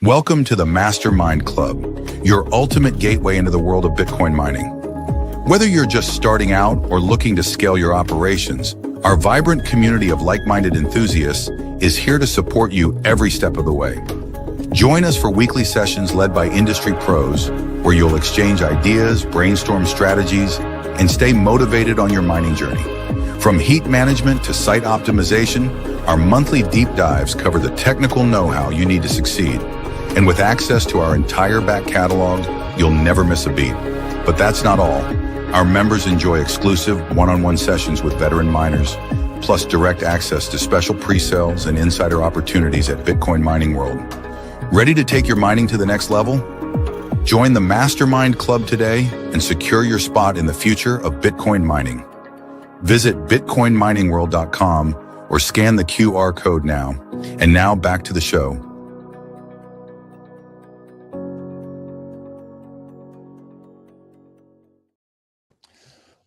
Welcome to the MasterMIND Club, your ultimate gateway into the world of Bitcoin mining. Whether you're just starting out or looking to scale your operations, our vibrant community of like-minded enthusiasts is here to support you every step of the way. Join us for weekly sessions led by industry pros, where you'll exchange ideas, brainstorm strategies, and stay motivated on your mining journey. From heat management to site optimization, our monthly deep dives cover the technical know-how you need to succeed. And with access to our entire back catalog, you'll never miss a beat. But that's not all. Our members enjoy exclusive one-on-one sessions with veteran miners, plus direct access to special pre-sales and insider opportunities at Bitcoin Mining World. Ready to take your mining to the next level? Join the MasterMIND Club today and secure your spot in the future of Bitcoin mining. Visit bitcoinminingworld.com or scan the QR code now. And now back to the show.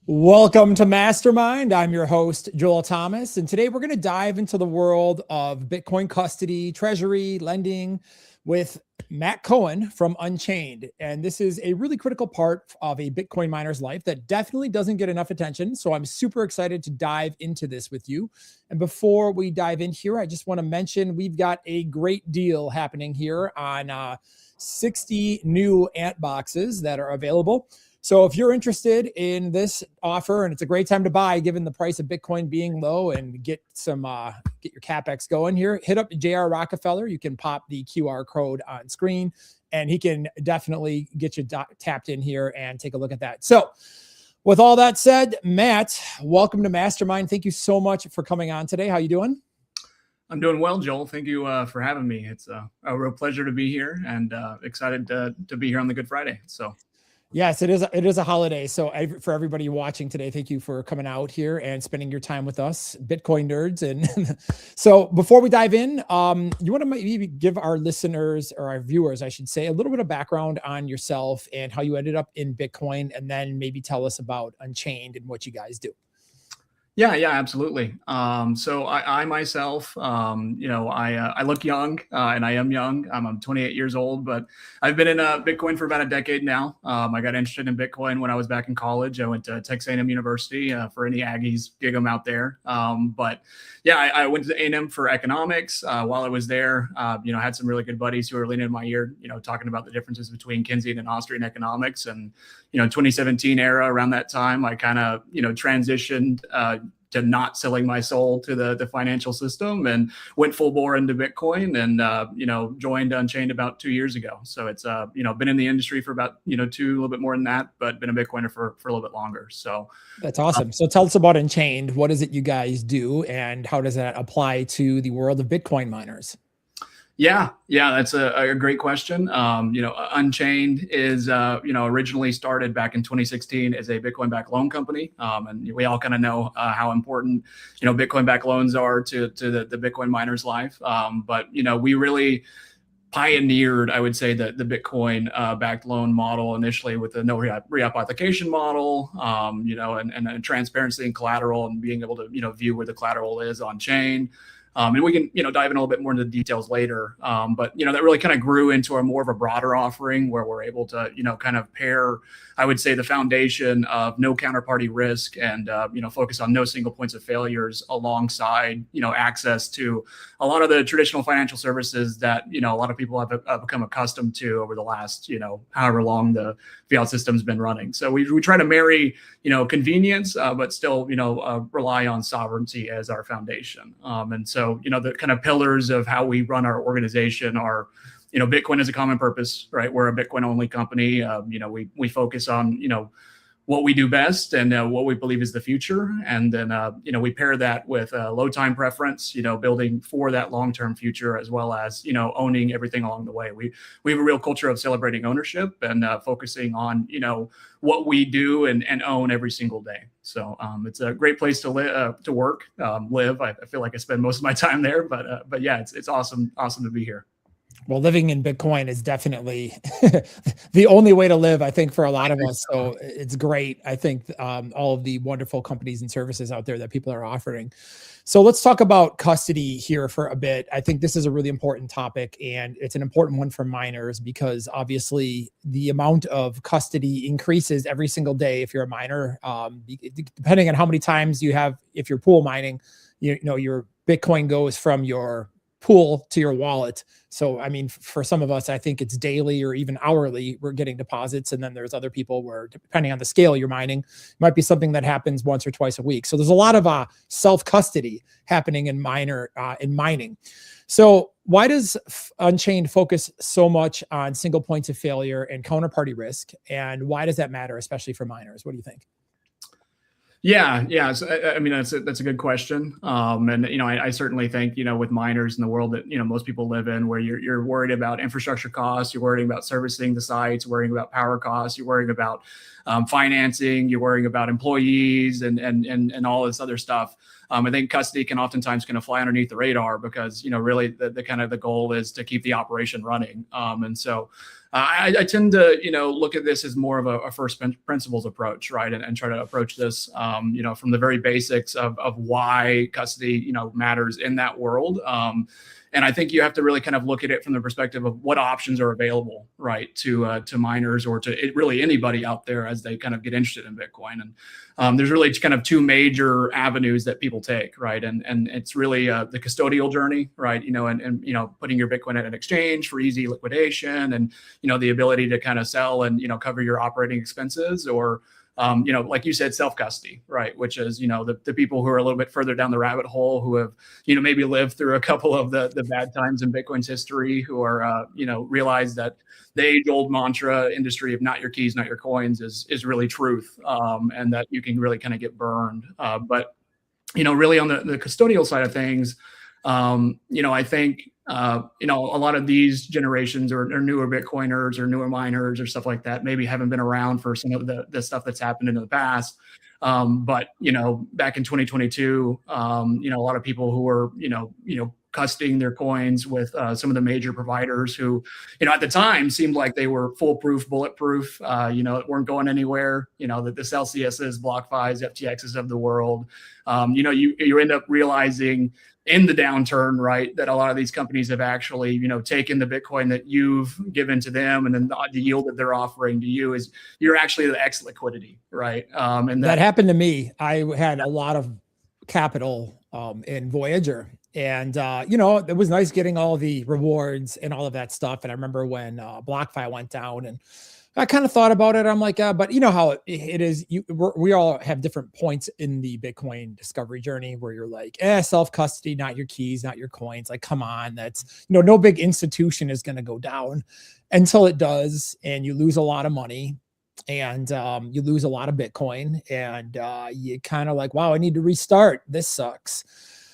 Welcome to MasterMIND. I'm your host, Joel Thomas, and today we're going to dive into the world of Bitcoin custody, treasury, lending with Matt Cohen from Unchained. And this is a really critical part of a Bitcoin miner's life that definitely doesn't get enough attention. So I'm super excited to dive into this with you. And before we dive in here, I just want to mention we've got a great deal happening here on 60 new ant boxes that are available. So if you're interested in this offer, and it's a great time to buy given the price of Bitcoin being low and get your CapEx going here, hit up JR Rockefeller. You can pop the QR code on screen and he can definitely get you tapped in here and take a look at that. So with all that said, Matt, welcome to MasterMIND. Thank you so much for coming on today. How you doing? I'm doing well, Joel. Thank you for having me. It's a real pleasure to be here and excited to be here on the Good Friday. So. Yes, it is a holiday. So for everybody watching today, thank you for coming out here and spending your time with us, Bitcoin nerds. And so before we dive in, you want to maybe give our listeners, or our viewers, I should say, a little bit of background on yourself and how you ended up in Bitcoin, and then maybe tell us about Unchained and what you guys do. Yeah, absolutely. So I myself, I look young and I am young. I'm 28 years old, but I've been in Bitcoin for about a decade now. I got interested in Bitcoin when I was back in college. I went to Texas A&M University for any Aggies, gig them out there. But yeah, I went to A&M for economics. While I was there, I had some really good buddies who were leaning in my ear, talking about the differences between Keynesian and Austrian economics. And 2017 era, around that time, I kind of transitioned to not selling my soul to the financial system and went full bore into Bitcoin and joined Unchained about 2 years ago. So it's been in the industry for about a little bit more than that, but been a Bitcoiner for a little bit longer. So that's awesome. So tell us about Unchained. What is it you guys do, and how does that apply to the world of Bitcoin miners? Yeah, that's a great question. Unchained is, originally started back in 2016 as a Bitcoin-backed loan company. And we all kind of know how important, Bitcoin-backed loans are to the Bitcoin miner's life. But we really pioneered, I would say, the Bitcoin backed loan model initially with the no re-up application model, and transparency and collateral, and being able to, view where the collateral is on chain. And we can, dive in a little bit more into the details later. But, that really kind of grew into a more of a broader offering where we're able to, kind of pair, I would say, the foundation of no counterparty risk and, focus on no single points of failures alongside, access to a lot of the traditional financial services that, a lot of people have become accustomed to over the last, however long the fiat system's been running. So we try to marry, convenience, but still, rely on sovereignty as our foundation. And so, the kind of pillars of how we run our organization are, Bitcoin as a common purpose, right? We're a Bitcoin only company. We focus on, what we do best and what we believe is the future. And then, we pair that with low time preference, building for that long-term future, as well as, owning everything along the way. We have a real culture of celebrating ownership and focusing on, what we do and own every single day. So it's a great place to work, live. I feel like I spend most of my time there, but yeah, it's awesome to be here. Well, living in Bitcoin is definitely the only way to live, I think, for a lot of us. So it's great. I think all of the wonderful companies and services out there that people are offering. So let's talk about custody here for a bit. I think this is a really important topic, and it's an important one for miners because obviously the amount of custody increases every single day if you're a miner. Depending on how many times you have, if you're pool mining, you know, your Bitcoin goes from your pool to your wallet. So, I mean, for some of us, I think it's daily or even hourly, we're getting deposits. And then there's other people where, depending on the scale you're mining, it might be something that happens once or twice a week. So there's a lot of self-custody happening in mining. So why does Unchained focus so much on single points of failure and counterparty risk? And why does that matter, especially for miners? What do you think? Yeah. So, I mean, that's a good question. And you know, I certainly think, you know, with miners in the world that, you know, most people live in, where you're worried about infrastructure costs, you're worrying about servicing the sites, worrying about power costs, you're worrying about financing, you're worrying about employees and all this other stuff. I think custody can oftentimes kind of fly underneath the radar because, you know, really the kind of the goal is to keep the operation running. And so I tend to, you know, look at this as more of a first principles approach, right? And try to approach this, you know, from the very basics of why custody, you know, matters in that world. And I think you have to really kind of look at it from the perspective of what options are available, right, to miners or to really anybody out there as they kind of get interested in Bitcoin. And there's really kind of two major avenues that people take, right? And it's really the custodial journey, right? You know, and you know, putting your Bitcoin at an exchange for easy liquidation, and you know, the ability to kind of sell and, you know, cover your operating expenses, or you know, like you said, self-custody, right? Which is, you know, the people who are a little bit further down the rabbit hole, who have, you know, maybe lived through a couple of the bad times in Bitcoin's history, who are, you know, realize that the age-old mantra industry of not your keys, not your coins is really truth, and that you can really kind of get burned. But, you know, really on the custodial side of things, you know, I think, you know, a lot of these generations or newer Bitcoiners or newer miners or stuff like that maybe haven't been around for some of the stuff that's happened in the past. But, you know, back in 2022, you know, a lot of people who were, you know, custodying their coins with some of the major providers who, you know, at the time seemed like they were foolproof, bulletproof, you know, weren't going anywhere, you know, the Celsiuses, BlockFis, FTXs of the world. You know, you end up realizing in the downturn, right, that a lot of these companies have actually, you know, taken the Bitcoin that you've given to them, and then the yield that they're offering to you is you're actually the X liquidity, right? And that happened to me. I had a lot of capital in Voyager, and you know, it was nice getting all the rewards and all of that stuff. And I remember when BlockFi went down, and I kind of thought about it. I'm like, but you know how it is. We all have different points in the Bitcoin discovery journey where you're like, self-custody, not your keys, not your coins. Like, come on, that's, you know, no big institution is going to go down until it does. And you lose a lot of money, and you lose a lot of Bitcoin, and you kind of like, wow, I need to restart. This sucks.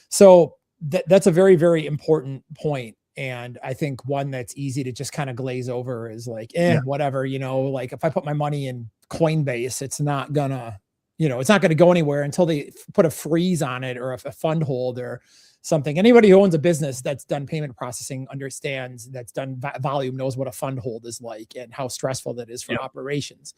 So that's a very, very important point. And I think one that's easy to just kind of glaze over is like, whatever, you know, like if I put my money in Coinbase, it's not gonna, you know, it's not going to go anywhere until they put a freeze on it, or a fund hold or something. Anybody who owns a business that's done payment processing understands, that's done volume, knows what a fund hold is like and how stressful that is for operations.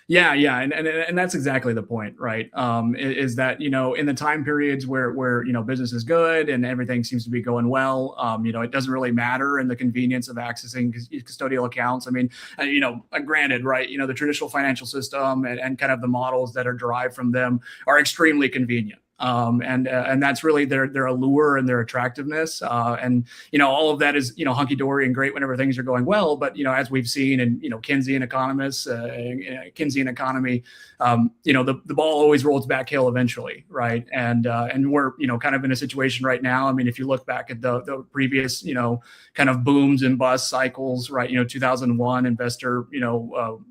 Yeah. And that's exactly the point, right? Is that, you know, in the time periods where, you know, business is good and everything seems to be going well, you know, it doesn't really matter in the convenience of accessing custodial accounts. I mean, you know, granted, right, you know, the traditional financial system and kind of the models that are derived from them are extremely convenient. And that's really their allure and their attractiveness. And, you know, all of that is, you know, hunky dory and great whenever things are going well. But, you know, as we've seen in, you know, Keynesian economists, Keynesian economy, you know, the ball always rolls back hill eventually. Right. And we're, you know, kind of in a situation right now. I mean, if you look back at the previous, you know, kind of booms and bust cycles, right, you know, 2001 investor, you know,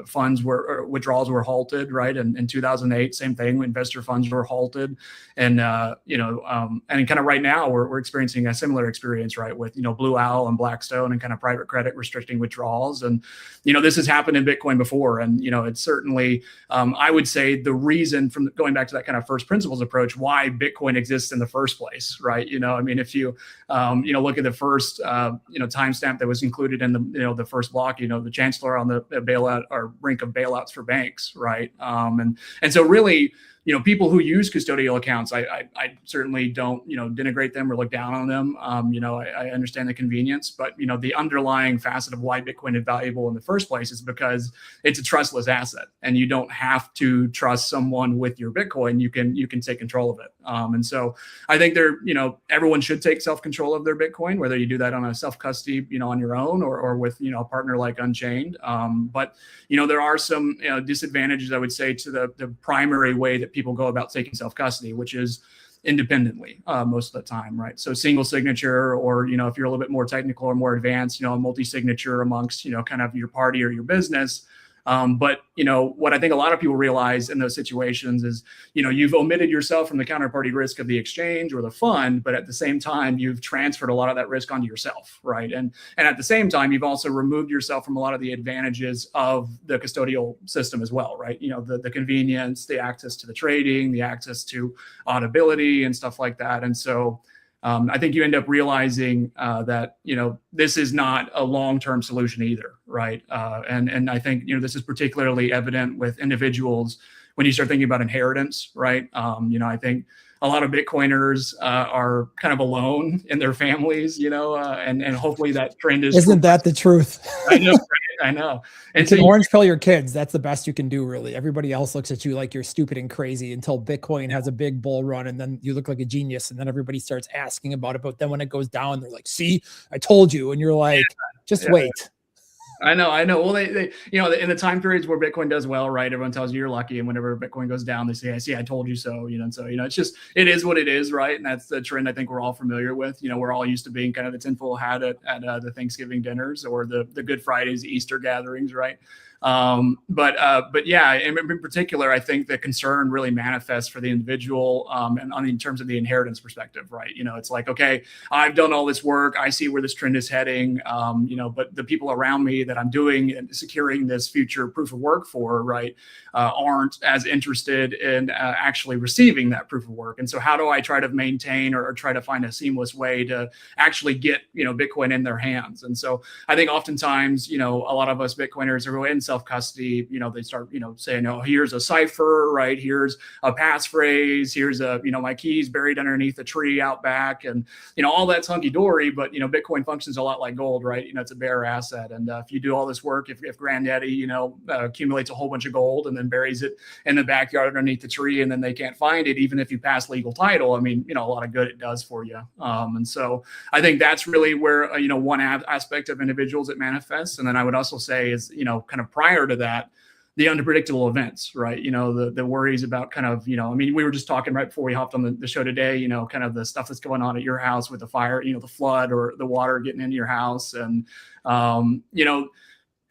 funds withdrawals were halted, right? And in 2008, same thing, investor funds were halted. And, and kind of right now we're experiencing a similar experience, right? With, Blue Owl and Blackstone and kind of private credit restricting withdrawals. And, this has happened in Bitcoin before. And, it's certainly, I would say the reason, from going back to that kind of first principles approach, why Bitcoin exists in the first place, right? If you, look at the first, timestamp that was included in the first block, the chancellor on the bailout or brink of bailouts for banks, right? And so really, people who use custodial accounts, I certainly don't, denigrate them or look down on them. I understand the convenience, but, the underlying facet of why Bitcoin is valuable in the first place is because it's a trustless asset, and you don't have to trust someone with your Bitcoin. You can take control of it. And so I think everyone should take self-control of their Bitcoin, whether you do that on a self-custody, on your own, or with, a partner like Unchained. But, there are some disadvantages, I would say, to the primary way that people go about taking self-custody, which is independently most of the time, right? So single signature, or, if you're a little bit more technical or more advanced, a multi-signature amongst, kind of your party or your business. But, what I think a lot of people realize in those situations is, you've omitted yourself from the counterparty risk of the exchange or the fund, but at the same time, you've transferred a lot of that risk onto yourself, right? And at the same time, you've also removed yourself from a lot of the advantages of the custodial system as well, right? The convenience, the access to the trading, the access to auditability and stuff like that. And so, I think you end up realizing that, this is not a long-term solution either, right? And I think, this is particularly evident with individuals when you start thinking about inheritance, right? I think a lot of Bitcoiners are kind of alone in their families, and hopefully that trend is. Isn't that the truth? I know. I know. And you can orange pill your kids. That's the best you can do, really. Everybody else looks at you like you're stupid and crazy until Bitcoin has a big bull run, and then you look like a genius, and then everybody starts asking about it. But then when it goes down, they're like, "See, I told you," and you're like, "Just wait." I know. Well, they in the time periods where Bitcoin does well, right? Everyone tells you you're lucky, and whenever Bitcoin goes down, they say, "I see, I told you so." And so it's just, it is what it is, right? And that's the trend I think we're all familiar with. We're all used to being kind of the tinfoil hat at the Thanksgiving dinners or the Good Fridays, Easter gatherings, right? But yeah, in particular, I think the concern really manifests for the individual, and in terms of the inheritance perspective, right? It's like, okay, I've done all this work, I see where this trend is heading, but the people around me that I'm doing and securing this future proof of work for, right, aren't as interested in actually receiving that proof of work. And so how do I try to maintain or try to find a seamless way to actually get, Bitcoin in their hands? And so I think oftentimes, a lot of us Bitcoiners are in self-custody, they start, saying, oh, here's a cipher, right? Here's a passphrase, here's my keys buried underneath a tree out back, and, all that's hunky-dory, but, Bitcoin functions a lot like gold, right? It's a bearer asset. And if you do all this work, if granddaddy, accumulates a whole bunch of gold and then buries it in the backyard underneath the tree, and then they can't find it, even if you pass legal title, a lot of good it does for you. And so I think that's really where, one aspect of individuals it manifests. And then I would also say is, kind of prior to that, the unpredictable events, right? The worries about kind of, we were just talking right before we hopped on the show today, kind of the stuff that's going on at your house with the fire, the flood or the water getting into your house. And,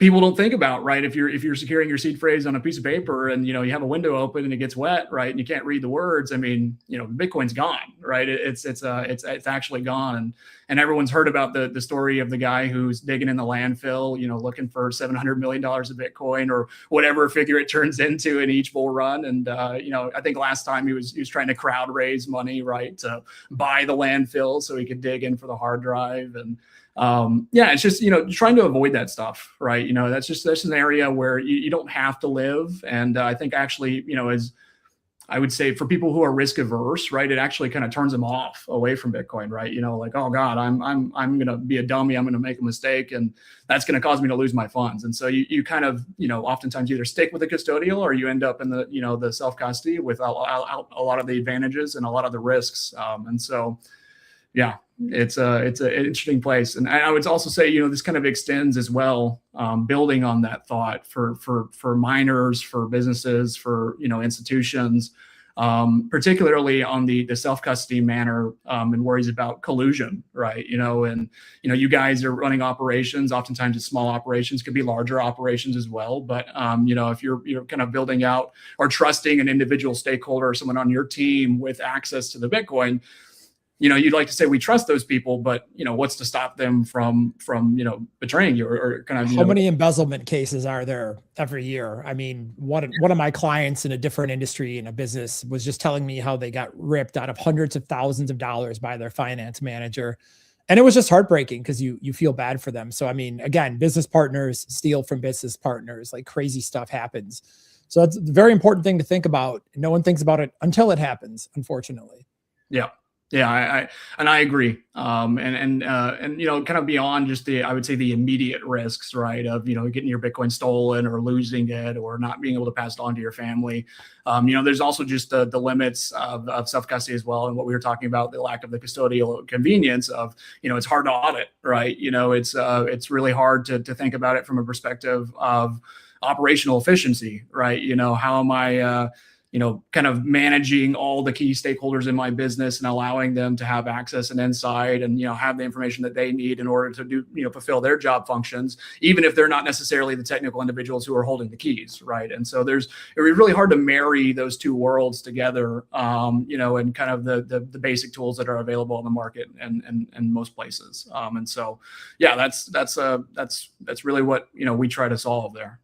people don't think about, right? If you're securing your seed phrase on a piece of paper and, you have a window open and it gets wet, right? And you can't read the words. Bitcoin's gone, right? It's actually gone. And everyone's heard about the story of the guy who's digging in the landfill, looking for $700 million of Bitcoin or whatever figure it turns into in each bull run. And, I think last time he was trying to crowd raise money, right, to buy the landfill so he could dig in for the hard drive. And, it's just, trying to avoid that stuff, right? That's just an area where you don't have to live. And I think actually, as I would say for people who are risk averse, right, it actually kind of turns them off away from Bitcoin, right? Like, oh God, I'm going to be a dummy. I'm going to make a mistake, and that's going to cause me to lose my funds. And so you kind of, oftentimes either stick with the custodial or you end up in the, the self-custody with a lot of the advantages and a lot of the risks. And so, yeah, it's an interesting place. And I would also say, this kind of extends as well, building on that thought for miners, for businesses, for, institutions. particularly on the self-custody manner, and worries about collusion, right? And you guys are running operations. Oftentimes it's small operations, could be larger operations as well. But if you're kind of building out or trusting an individual stakeholder or someone on your team with access to the Bitcoin, you'd like to say we trust those people, but what's to stop them from betraying you or kind of how many embezzlement cases are there every year? I mean, one of my clients in a different industry in a business was just telling me how they got ripped out of hundreds of thousands of dollars by their finance manager. And it was just heartbreaking because you feel bad for them. So, I mean, again, business partners steal from business partners, like crazy stuff happens. So it's a very important thing to think about. No one thinks about it until it happens, unfortunately. Yeah. Yeah, I agree. And kind of beyond just I would say the immediate risks, right, of getting your Bitcoin stolen or losing it or not being able to pass it on to your family. There's also just the limits of self-custody as well, and what we were talking about, the lack of the custodial convenience of it's hard to audit, right? It's really hard to think about it from a perspective of operational efficiency, right? How am I kind of managing all the key stakeholders in my business and allowing them to have access and insight and, have the information that they need in order to do, fulfill their job functions, even if they're not necessarily the technical individuals who are holding the keys. Right. And so it's really hard to marry those two worlds together, and kind of the basic tools that are available on the market and most places. And so, yeah, that's really what, we try to solve there.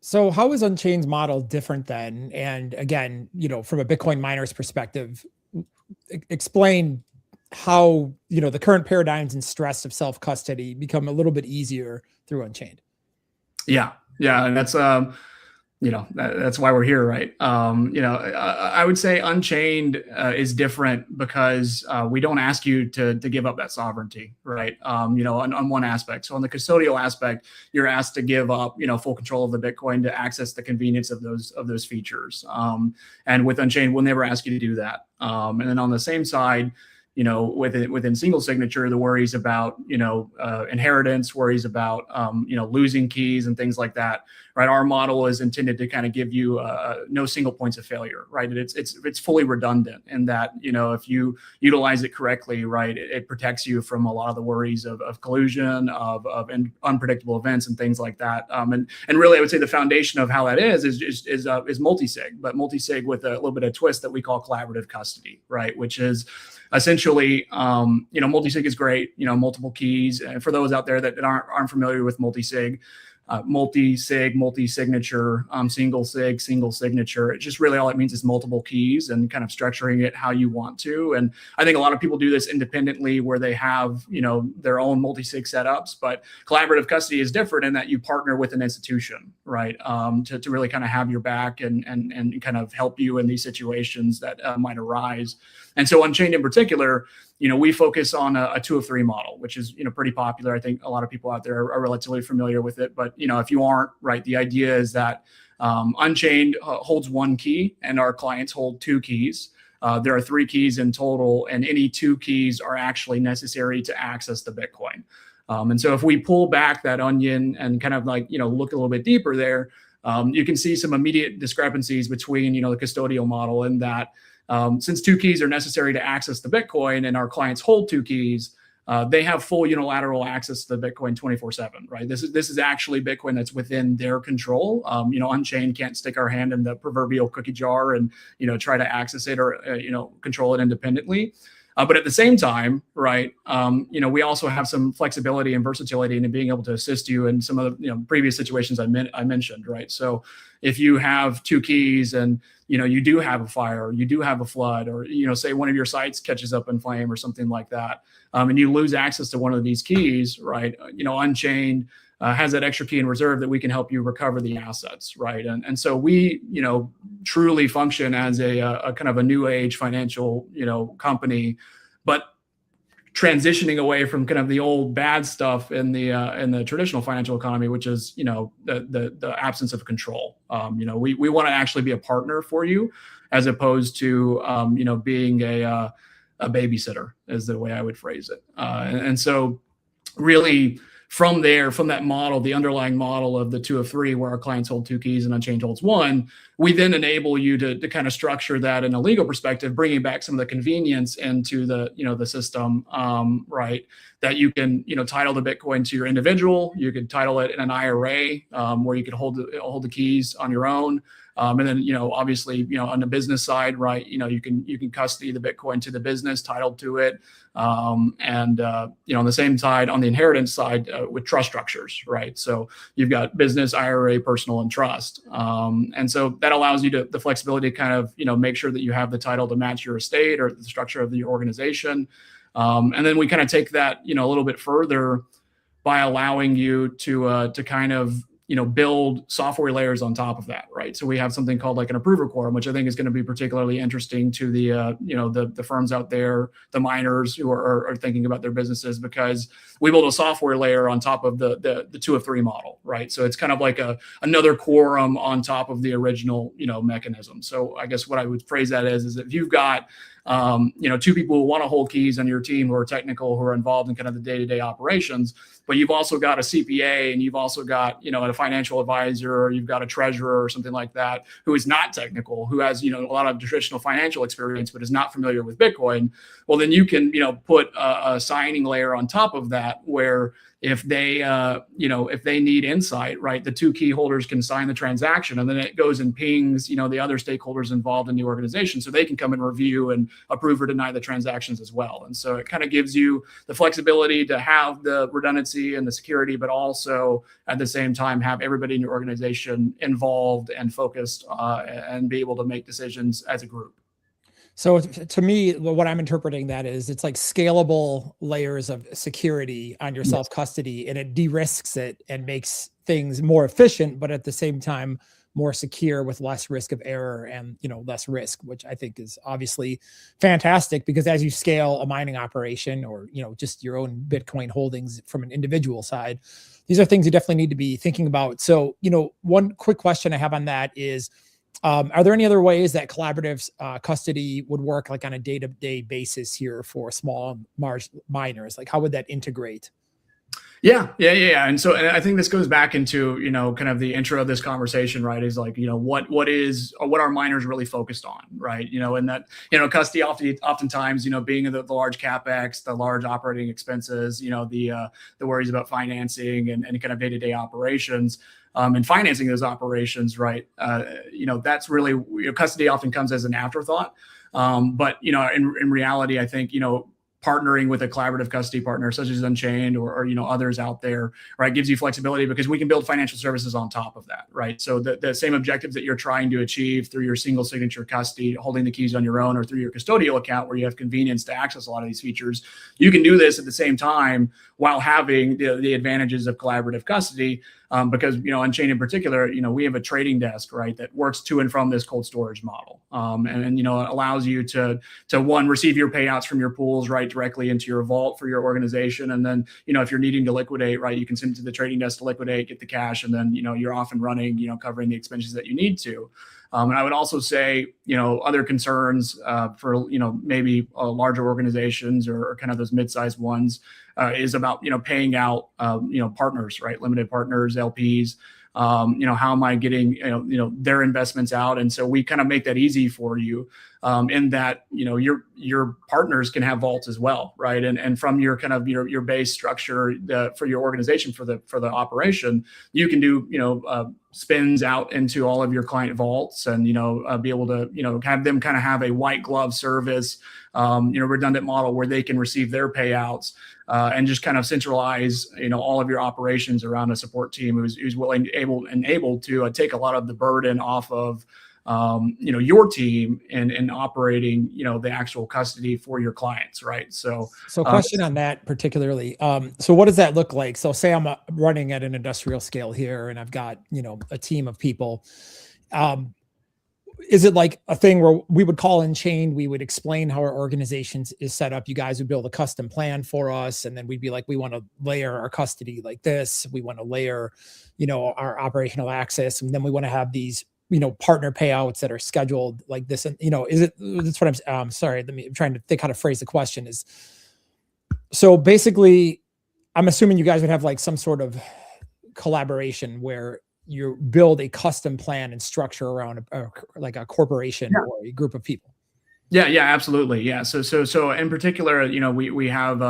So how is Unchained's model different then? And again, from a Bitcoin miner's perspective, explain how, the current paradigms and stress of self-custody become a little bit easier through Unchained. Yeah. And that's, that's why we're here, right? I would say Unchained is different because we don't ask you to give up that sovereignty, right? On one aspect. So on the custodial aspect, you're asked to give up, full control of the Bitcoin to access the convenience of those features. And with Unchained, we'll never ask you to do that. And then on the same side, within single signature, the worries about, inheritance, worries about, losing keys and things like that, right? Our model is intended to kind of give you no single points of failure, right? It's fully redundant in that, if you utilize it correctly, right, it protects you from a lot of the worries of collusion, of unpredictable events and things like that. And really, I would say the foundation of how that is multi-sig, but multi-sig with a little bit of twist that we call collaborative custody, right? Which is essentially, multi-sig is great, multiple keys. And for those out there that aren't familiar with multi-sig, multi-signature, single signature. It just really all it means is multiple keys and kind of structuring it how you want to. And I think a lot of people do this independently where they have, their own multi-sig setups, but collaborative custody is different in that you partner with an institution, right? To really kind of have your back and kind of help you in these situations that might arise. And so Unchained in particular, we focus on a 2 of 3 model, which is, pretty popular. I think a lot of people out there are relatively familiar with it. But, if you aren't, right, the idea is that Unchained holds 1 key and our clients hold 2 keys. There are 3 keys in total, and any 2 keys are actually necessary to access the Bitcoin. And so if we pull back that onion and kind of like, look a little bit deeper there, you can see some immediate discrepancies between, the custodial model and that. Since 2 keys are necessary to access the Bitcoin and our clients hold 2 keys, they have full unilateral access to the Bitcoin 24/7, right? This is actually Bitcoin that's within their control. Unchained can't stick our hand in the proverbial cookie jar and, try to access it or, control it independently. But at the same time, right, we also have some flexibility and versatility in being able to assist you in some of the previous situations I mentioned, right? So if you have 2 keys and you do have a fire, you do have a flood, or say one of your sites catches up in flame or something like that, and you lose access to one of these keys, right? Unchained has that extra key in reserve that we can help you recover the assets, right? And so we, truly function as a kind of a new age financial, company, but transitioning away from kind of the old bad stuff in the traditional financial economy, which is, the absence of control. We want to actually be a partner for you as opposed to, being a babysitter is the way I would phrase it. And so really from there, from that model, the underlying model of the 2 of 3, where our clients hold 2 keys and Unchained holds 1, we then enable you to kind of structure that in a legal perspective, bringing back some of the convenience into the, the system, right? That you can, title the Bitcoin to your individual. You could title it in an IRA, where you could hold the keys on your own. And then, obviously, on the business side, right, you can custody the Bitcoin to the business, titled to it. And on the same side, on the inheritance side, with trust structures, right? So you've got business, IRA, personal, and trust. And so that allows you the flexibility to kind of, make sure that you have the title to match your estate or the structure of the organization. And then we kind of take that, a little bit further by allowing you to kind of, build software layers on top of that, right? So we have something called like an approver quorum, which I think is going to be particularly interesting to the, the firms out there, the miners who are thinking about their businesses, because we build a software layer on top of the 2 of 3 model, right? So it's kind of like another quorum on top of the original, mechanism. So I guess what I would phrase that is if you've got, 2 people who want to hold keys on your team who are technical, who are involved in kind of the day-to-day operations, but you've also got a CPA and you've also got, a financial advisor, or you've got a treasurer or something like that, who is not technical, who has, a lot of traditional financial experience, but is not familiar with Bitcoin. Well, then you can, put a signing layer on top of that, where if they, if they need insight, right, the 2 key holders can sign the transaction, and then it goes and pings, the other stakeholders involved in the organization, so they can come and review and approve or deny the transactions as well. And so it kind of gives you the flexibility to have the redundancy and the security, but also at the same time have everybody in your organization involved and focused, and be able to make decisions as a group. So to me, what I'm interpreting that is it's like scalable layers of security on your self-custody, and it de-risks it and makes things more efficient, but at the same time, more secure with less risk of error and, less risk, which I think is obviously fantastic, because as you scale a mining operation or, just your own Bitcoin holdings from an individual side, these are things you definitely need to be thinking about. So, one quick question I have on that is, are there any other ways that collaborative custody would work, like on a day-to-day basis here for small miners? Like, how would that integrate? Yeah. And so, and I think this goes back into, kind of the intro of this conversation, right? Is like, what are miners really focused on, right? And that, custody oftentimes, being the large CapEx, the large operating expenses, the worries about financing and kind of day-to-day operations. And financing those operations, right? That's really, custody often comes as an afterthought. But, in reality, I think, partnering with a collaborative custody partner such as Unchained or others out there, right, gives you flexibility, because we can build financial services on top of that, right? So the same objectives that you're trying to achieve through your single signature custody, holding the keys on your own, or through your custodial account where you have convenience to access a lot of these features, you can do this at the same time while having the advantages of collaborative custody. Because, Unchained in particular, we have a trading desk, right, that works to and from this cold storage model. And it allows you to one, receive your payouts from your pools, right, directly into your vault for your organization. And then, if you're needing to liquidate, right, you can send it to the trading desk to liquidate, get the cash, and then, you're off and running, covering the expenses that you need to. And I would also say, other concerns for, maybe larger organizations or kind of those mid-sized ones is about, paying out, partners, right? Limited partners, LPs. How am I getting, their investments out? And so we kind of make that easy for you, in that, your partners can have vaults as well, right? And from your kind of your base structure for your organization, for the operation, you can do, spins out into all of your client vaults, and, be able to, have them kind of have a white glove service, redundant model where they can receive their payouts, and just kind of centralize, all of your operations around a support team who's willing, able to take a lot of the burden off of, your team and operating, the actual custody for your clients, right? So question on that particularly. So what does that look like? So say I'm running at an industrial scale here, and I've got, a team of people. Is it like a thing where we would call Unchained, we would explain how our organization is set up, you guys would build a custom plan for us, and then we'd be like, we want to layer our custody like this, we want to layer, our operational access, and then we want to have these, partner payouts that are scheduled like this? And, that's what I'm sorry, I'm trying to think how to phrase the question is. So basically, I'm assuming you guys would have like some sort of collaboration where you build a custom plan and structure around like a corporation or a group of people. Yeah, absolutely. Yeah. So in particular, we have,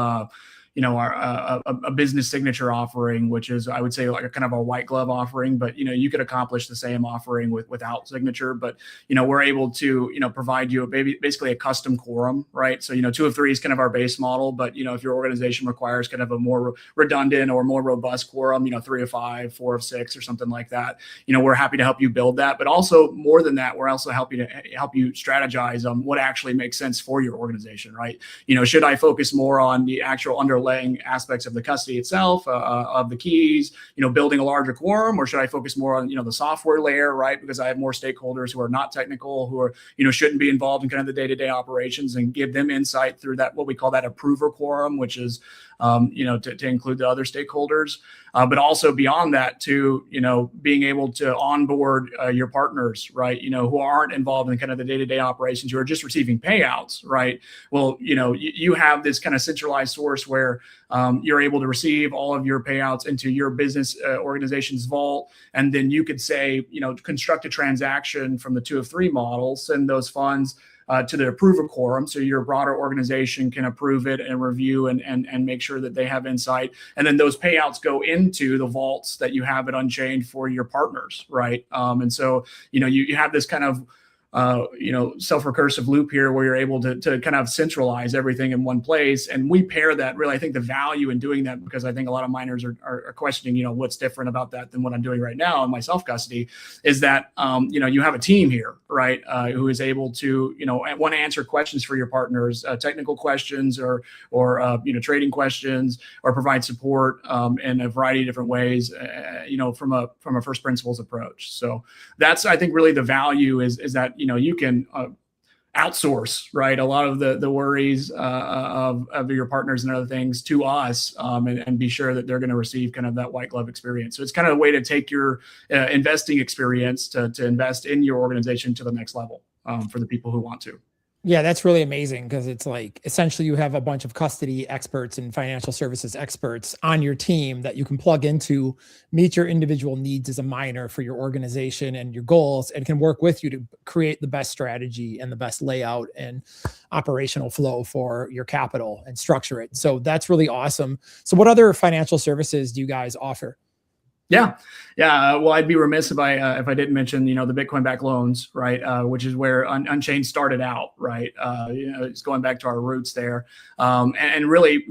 a business signature offering, which is, I would say, like a kind of a white glove offering, but, you could accomplish the same offering without signature, but, we're able to, provide you basically a custom quorum, right? So, 2 of 3 is kind of our base model, but, if your organization requires kind of a more redundant or more robust quorum, 3 of 5, 4 of 6, or something like that, we're happy to help you build that. But also more than that, we're also help you strategize on what actually makes sense for your organization, right? Should I focus more on the actual underlying aspects of the custody itself, of the keys, building a larger quorum, or should I focus more on, the software layer, right? Because I have more stakeholders who are not technical, who are, shouldn't be involved in kind of the day-to-day operations, and give them insight through that, what we call that approver quorum, which is, to include the other stakeholders, but also beyond that to, being able to onboard your partners, right? Who aren't involved in kind of the day-to-day operations, who are just receiving payouts, right? Well, you have this kind of centralized source where you're able to receive all of your payouts into your business organization's vault. And then you could say, construct a transaction from the 2 of 3 model, send those funds to the approver quorum, so your broader organization can approve it and review and make sure that they have insight. And then those payouts go into the vaults that you have at Unchained for your partners, right? And so, you have this kind of self-recursive loop here where you're able to kind of centralize everything in one place. And we pair that, really, I think the value in doing that, because I think a lot of miners are questioning, what's different about that than what I'm doing right now in my self-custody, is that, you have a team here, right? Who is able to, want to answer questions for your partners, technical questions or trading questions, or provide support in a variety of different ways, from a first principles approach. So that's, I think, really the value is that, you can outsource, right, a lot of the worries of your partners and other things to us, and be sure that they're going to receive kind of that white glove experience. So it's kind of a way to take your investing experience to invest in your organization to the next level for the people who want to. Yeah, that's really amazing, because it's like essentially you have a bunch of custody experts and financial services experts on your team that you can plug into, meet your individual needs as a miner for your organization and your goals, and can work with you to create the best strategy and the best layout and operational flow for your capital and structure it. So that's really awesome. So what other financial services do you guys offer? Yeah. Well, I'd be remiss if I didn't mention, the Bitcoin-backed loans, right? Which is where Unchained started out, right? It's going back to our roots there, and really,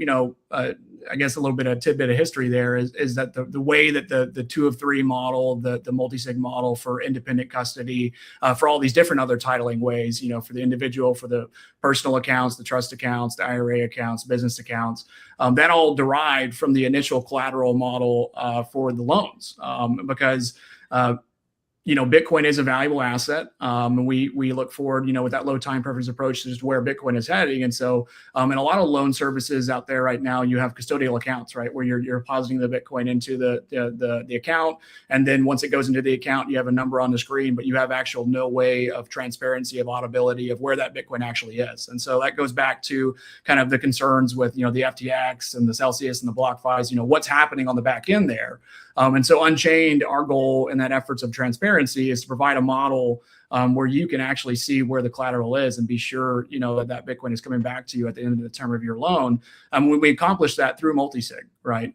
I guess a little bit of tidbit of history there is that the way that the 2 of 3 model, the multi-sig model for independent custody, for all these different other titling ways, for the individual, for the personal accounts, the trust accounts, the IRA accounts, business accounts, that all derived from the initial collateral model for the loans, because Bitcoin is a valuable asset. And we look forward, with that low time preference approach to just where Bitcoin is heading. And so, in a lot of loan services out there right now, you have custodial accounts, right, where you're depositing the Bitcoin into the account. And then once it goes into the account, you have a number on the screen, but you have actual no way of transparency, of auditability of where that Bitcoin actually is. And so that goes back to kind of the concerns with, the FTX and the Celsius and the BlockFis, what's happening on the back end there. And so Unchained, our goal in that efforts of transparency is to provide a model where you can actually see where the collateral is and be sure, that Bitcoin is coming back to you at the end of the term of your loan. We accomplish that through multi-sig, right?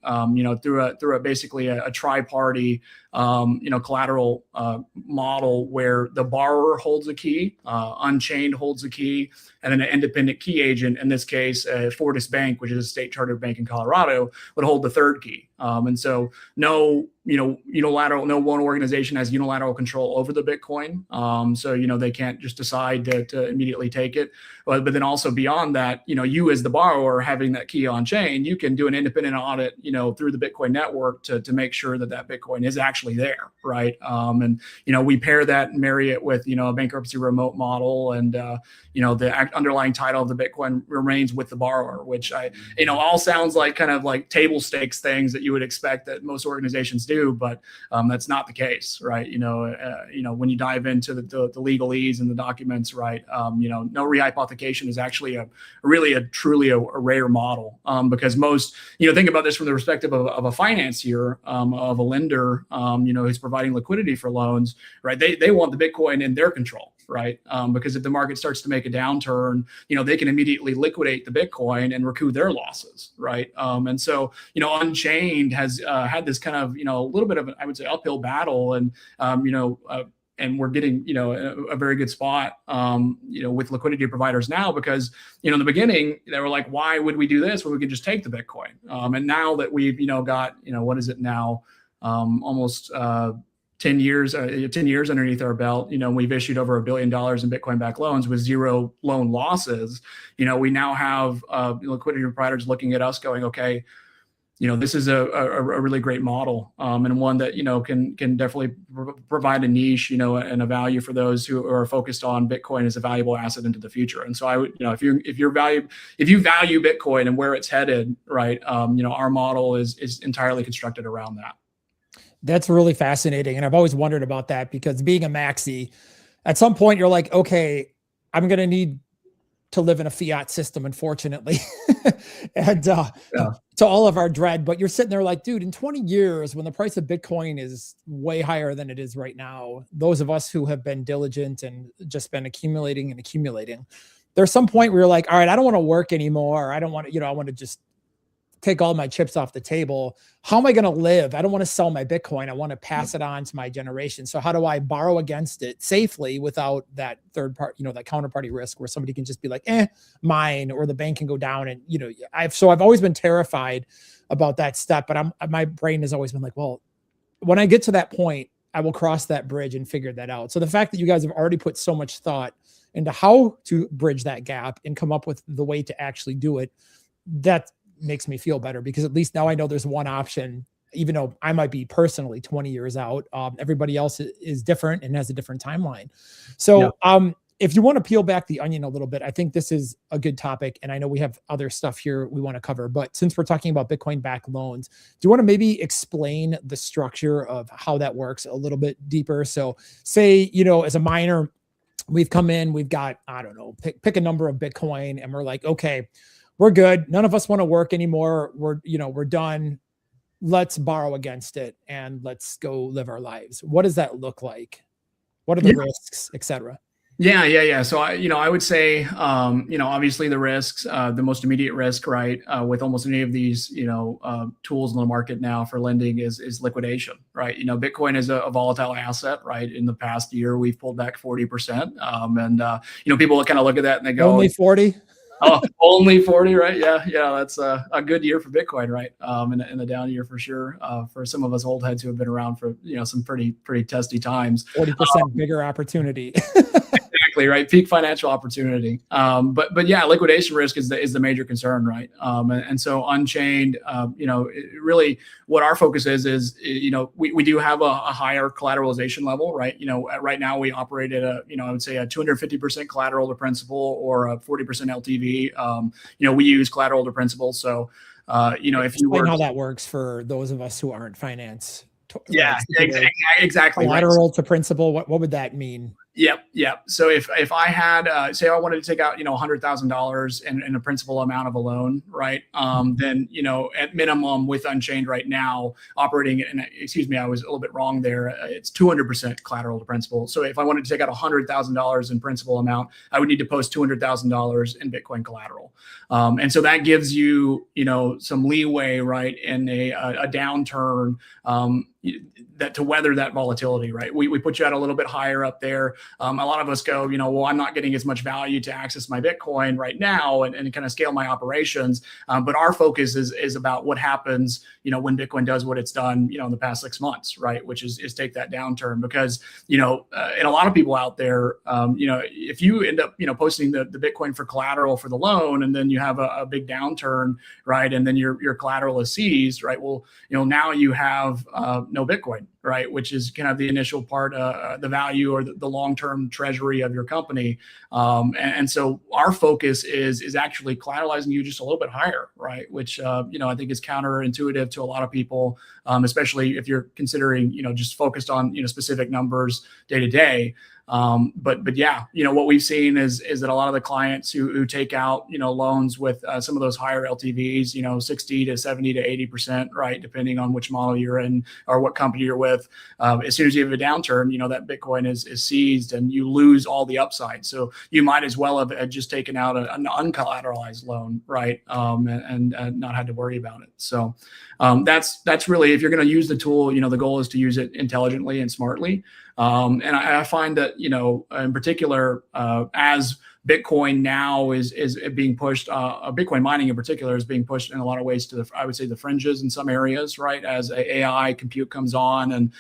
Through basically a tri-party, collateral model where the borrower holds a key, Unchained holds a key, and then an independent key agent, in this case, Fortis Bank, which is a state chartered bank in Colorado, would hold the third key. And so no one organization has unilateral control over the Bitcoin. So, they can't just decide to immediately take it. But then also beyond that, you as the borrower having that key on chain, you can do an independent audit, through the Bitcoin network to make sure that Bitcoin is actually there, right? And, we pair that and marry it with, a bankruptcy remote model, and, the underlying title of the Bitcoin remains with the borrower, which all sounds like kind of like table stakes things that you would expect that most organizations do, but that's not the case, right? When you dive into the legalese and the documents, right? No rehypothecation is actually truly a rare model, because most, think about just from the perspective of a financier, of a lender, who's providing liquidity for loans, right? They want the Bitcoin in their control, right? Because if the market starts to make a downturn, they can immediately liquidate the Bitcoin and recoup their losses, right? And so, Unchained has had this kind of, a little bit of, I would say, uphill battle, and and we're getting, a very good spot, with liquidity providers now, because, in the beginning they were like, why would we do this when we could just take the Bitcoin? And now that we've, got, what is it now? Almost 10 years underneath our belt, we've issued over $1 billion in Bitcoin-backed loans with zero loan losses. We now have liquidity providers looking at us going, okay, this is a really great model, and one that, can definitely provide a niche, and a value for those who are focused on Bitcoin as a valuable asset into the future. And so I would, if you value Bitcoin and where it's headed, right, our model is entirely constructed around that. That's really fascinating. And I've always wondered about that, because being a maxi, at some point you're like, okay, I'm going to need to live in a fiat system, unfortunately. And to all of our dread, but you're sitting there like, dude, in 20 years, when the price of Bitcoin is way higher than it is right now, those of us who have been diligent and just been accumulating, there's some point where you're like, all right, I don't want to work anymore. I don't want to, I want to just take all my chips off the table. How am I going to live? I don't want to sell my Bitcoin. I want to pass it on to my generation. So how do I borrow against it safely without that third part, that counterparty risk, where somebody can just be like, mine, or the bank can go down. And, I've always been terrified about that step, but my brain has always been like, well, when I get to that point, I will cross that bridge and figure that out. So the fact that you guys have already put so much thought into how to bridge that gap and come up with the way to actually do it, that makes me feel better, because at least now I know there's one option, even though I might be personally 20 years out. Everybody else is different and has a different timeline. So if you want to peel back the onion a little bit, I think this is a good topic. And I know we have other stuff here we want to cover, but since we're talking about Bitcoin-backed loans, do you want to maybe explain the structure of how that works a little bit deeper? So say, as a miner, we've come in, we've got, I don't know, pick a number of Bitcoin, and we're like, okay, we're good. None of us want to work anymore. We're done. Let's borrow against it and let's go live our lives. What does that look like? What are the risks, et cetera? Yeah. So I would say, obviously the risks, the most immediate risk, right, with almost any of these, tools in the market now for lending is liquidation, right? Bitcoin is a volatile asset, right? In the past year, we've pulled back 40%. And people kind of look at that and they go, only 40? Oh, only 40, right? Yeah. That's a good year for Bitcoin, right? And a down year for sure. For some of us old heads who have been around for some pretty testy times. 40% bigger opportunity. Exactly, right. Peak financial opportunity. But yeah, liquidation risk is the major concern, right? And so Unchained, really what our focus is we do have a higher collateralization level, right? Right now we operate at I would say a 250% collateral to principal, or a 40% LTV. We use collateral to principal. So, if you were how that works for those of us who aren't finance. Yeah, exactly. Collateral to principal. What would that mean? Yep. So if I had, say I wanted to take out, $100,000 in a principal amount of a loan, right? Then, at minimum with Unchained right now operating, and excuse me, I was a little bit wrong there. It's 200% collateral to principal. So if I wanted to take out $100,000 in principal amount, I would need to post $200,000 in Bitcoin collateral. And so that gives you, some leeway, right, in a downturn, that to weather that volatility, right? We put you at a little bit higher up there. A lot of us go, well, I'm not getting as much value to access my Bitcoin right now and kind of scale my operations. But our focus is about what happens, when Bitcoin does what it's done, in the past 6 months, right? Which is take that downturn, because, and a lot of people out there, if you end up, posting the Bitcoin for collateral for the loan, and then you have a big downturn, right? And then your collateral is seized, right? Well, now you have no Bitcoin. right? Which is kind of the initial part, the value or the long-term treasury of your company. And so our focus is actually collateralizing you just a little bit higher, right? Which, I think is counterintuitive to a lot of people, especially if you're considering, just focused on, specific numbers day to day. But yeah, what we've seen is that a lot of the clients who take out, loans with some of those higher LTVs, 60 to 70 to 80%, right? Depending on which model you're in or what company you're with. As soon as you have a downturn, that Bitcoin is seized and you lose all the upside. So you might as well have just taken out an uncollateralized loan, right? And not had to worry about it. So that's really, if you're going to use the tool, the goal is to use it intelligently and smartly. And I find that, in particular, as Bitcoin now is being pushed, Bitcoin mining in particular is being pushed in a lot of ways to I would say the fringes in some areas, right? As AI compute comes on and,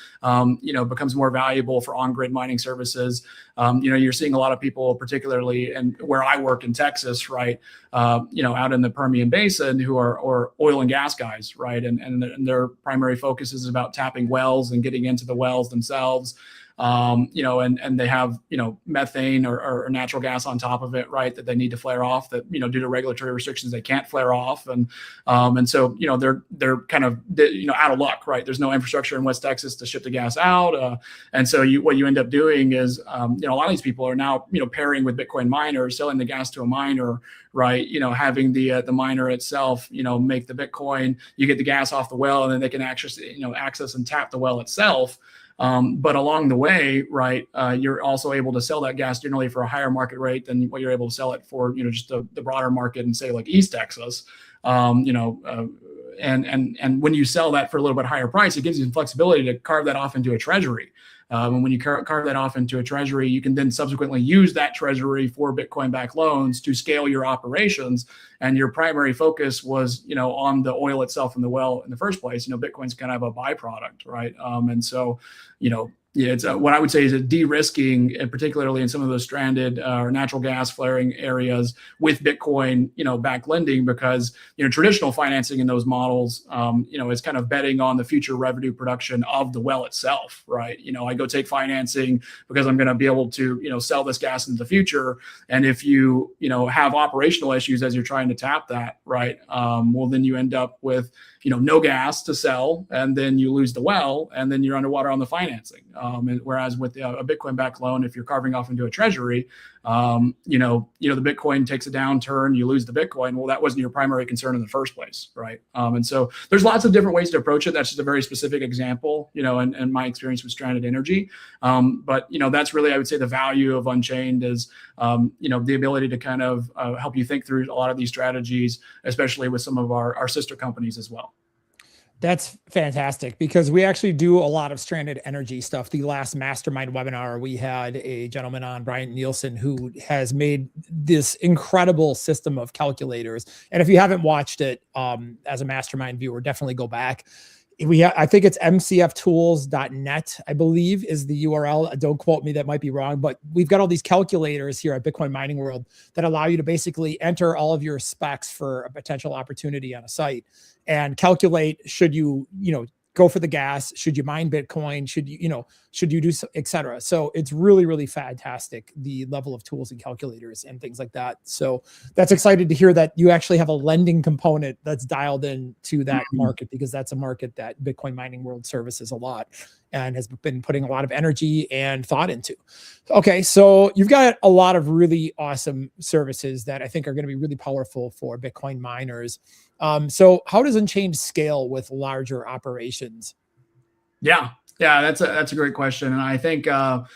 becomes more valuable for on-grid mining services. You're seeing a lot of people, particularly and where I work in Texas, right? Out in the Permian Basin who are oil and gas guys, right? And their primary focus is about tapping wells and getting into the wells themselves. And they have, methane or natural gas on top of it, right, that they need to flare off that, due to regulatory restrictions, they can't flare off. And so, they're kind of, out of luck, right? There's no infrastructure in West Texas to ship the gas out. And so what you end up doing is, a lot of these people are now, pairing with Bitcoin miners, selling the gas to a miner, right? Having the miner itself, make the Bitcoin, you get the gas off the well, and then they can access and tap the well itself. But along the way, right, you're also able to sell that gas generally for a higher market rate than what you're able to sell it for, just the broader market in, say, like East Texas. And when you sell that for a little bit higher price, it gives you some flexibility to carve that off into a treasury. And when you carve that off into a treasury, you can then subsequently use that treasury for Bitcoin-backed loans to scale your operations. And your primary focus was, on the oil itself in the well in the first place. Bitcoin's kind of a byproduct, right? And so, it's what I would say is a de-risking, and particularly in some of those stranded or natural gas flaring areas with Bitcoin, back lending, because traditional financing in those models, is kind of betting on the future revenue production of the well itself, right? I go take financing because I'm going to be able to sell this gas in the future, and if you have operational issues as you're trying to tap that, right? Well, then you end up with no gas to sell, and then you lose the well, and then you're underwater on the financing. And whereas with a Bitcoin-backed loan, if you're carving off into a treasury, the Bitcoin takes a downturn, you lose the Bitcoin. Well, that wasn't your primary concern in the first place, right? And so there's lots of different ways to approach it. That's just a very specific example, and my experience with stranded energy. But that's really, I would say, the value of Unchained is, the ability to kind of help you think through a lot of these strategies, especially with some of our sister companies as well. That's fantastic, because we actually do a lot of stranded energy stuff. The last MasterMIND webinar, we had a gentleman on, Brian Nielsen, who has made this incredible system of calculators. And if you haven't watched it as a MasterMIND viewer, definitely go back. I think it's mcftools.net, I believe, is the URL. Don't quote me, that might be wrong, but we've got all these calculators here at Bitcoin Mining World that allow you to basically enter all of your specs for a potential opportunity on a site and calculate, should you, go for the gas, should you mine Bitcoin, should you do, et cetera. So it's really, really fantastic, the level of tools and calculators and things like that. So that's excited to hear that you actually have a lending component that's dialed in to that market, because that's a market that Bitcoin Mining World services a lot and has been putting a lot of energy and thought into. Okay, so you've got a lot of really awesome services that I think are going to be really powerful for Bitcoin miners. So how does Unchained scale with larger operations? Yeah, that's a great question. And I think, from